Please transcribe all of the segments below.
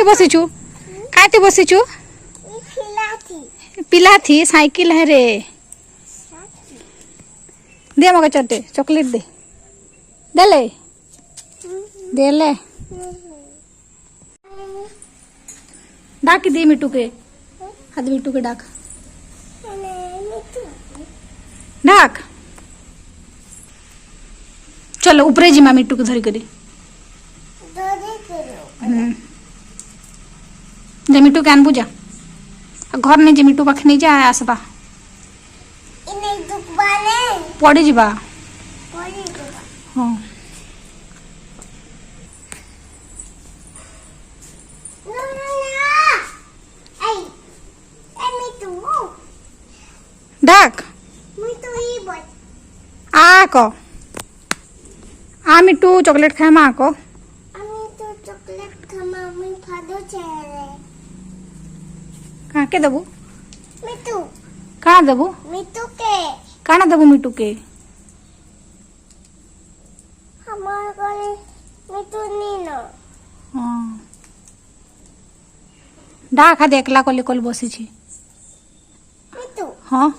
काटी बसीचु काटी बसीचु पिला थी साइकिल है रे दे मग चटे चॉकलेट दे देले देले डाक दे मिट्टू के हाथ मिट्टू के डाक डाक चलो ऊपरे जी माँ मिट्टू के धरी करी जे मिट्टू के आनबू जा घर नहीं जे मिट्टू पाखे नहीं जा आसबा पड़ी जीवा हाँ डाक आको आ मिट्टू चॉकलेट खाए माँ को कहाँ के दबू कहाँ दबू कहाँ दबू मिट्टू के हाँ डाक हाथ एकला कले कल बसी छी हाँ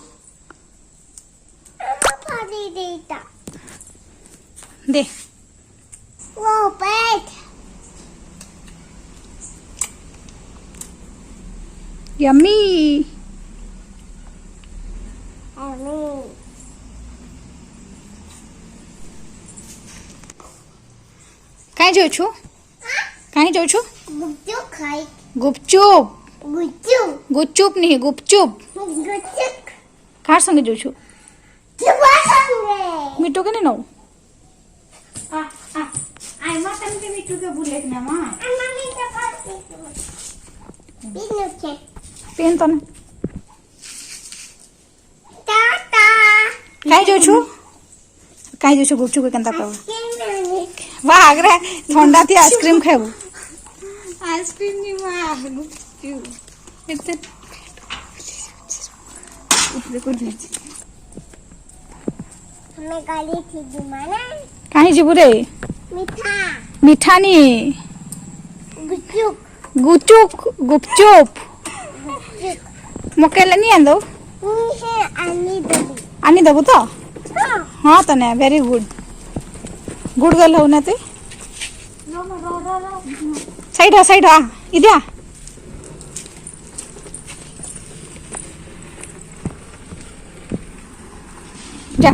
दे वो पेट यम्मी कहीं जाऊ छु कहीं जाऊ छु गुपचुप खाई गुपचुप गुपचुप गुपचुप नहीं गुपचुप गुपचुप कार संगे जाऊ छु चुपा संगे मिट्टू के नहीं नो आई मां तमके मिट्टू के बुलेट ना मां मम्मी के पास बिनु के पेन तो ना टाटा कहीं जाऊ छु कहीं जाऊ छु गुपचुप के कंता पाव वाह आगरा ठंडा थी आइसक्रीम खाबू आइसक्रीम नहीं मां गुपचुप इतने ऊपर को दे हमें गाली थी जुमाना कहीं जीबू रे मीठा मीठा नहीं गुपचुप गुचुक गुपचुप मकेला नहीं आंदो मुझे आनी दबू तो हाँ हाँ तो ना वेरी गुड गुड गर्ल हो ना ते साइड आ इधर जा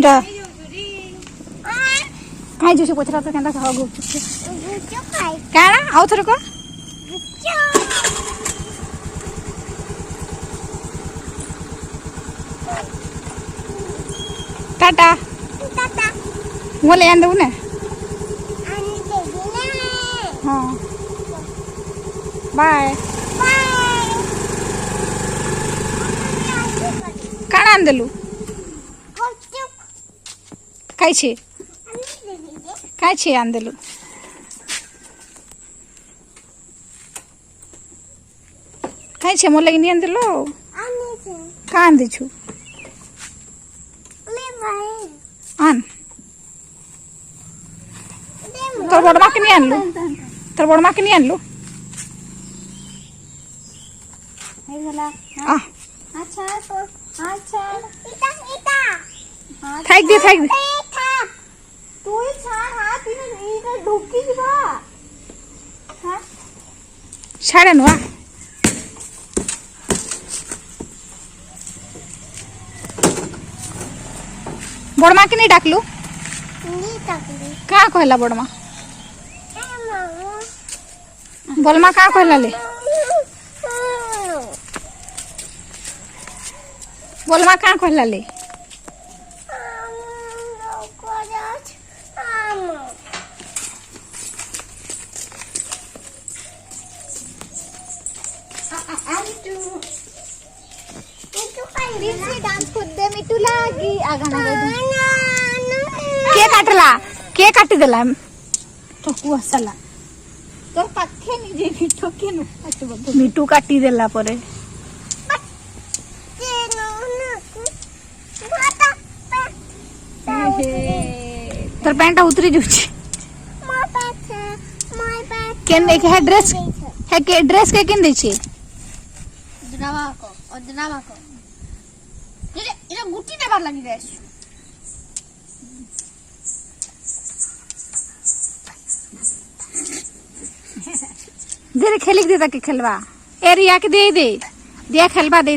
जा कहीं जो पचरा तो केंदा खाओ गुपचुप गुपचुप खाई काना आउ थर को गुपचुप टाटा टाटा वो ले आंदू ना आनी देगी ना हाँ बाय बाय काना आंदलू गुपचुप खाई छे आनी देगी खाई छे आंदलू खाई छे मोर लगी नहीं आंदलू आनी से का आंदी छु मैं भाई आन तोर बड़मा के नहीं आनलू तोर बड़मा के नहीं आनलू है गला आ अच्छा तो अच्छा इता इता फेंक दे तू ही छाड़ हाथ इने इने ढुकी जीवा हां छाड़ा नुआ बड़मा के नहीं डाकलू नहीं तकली का कहला बड़मा बलमा का कहला ले बलमा का कहला ले डांस खुद दे मिटू लागी आगाना के काटला के काटी देला तो कुआ साला तो पाखे नहीं जे मिठो के न मिठू काटी देला परे तर पैंटा उतरी जुची केन देख है ड्रेस है के ड्रेस के केन देछी ड्रामा को ये गुटी देबार लागि ड्रेस दे खेलिक दे ताके खेलवा ए रिया के दे दिया खेलवा दे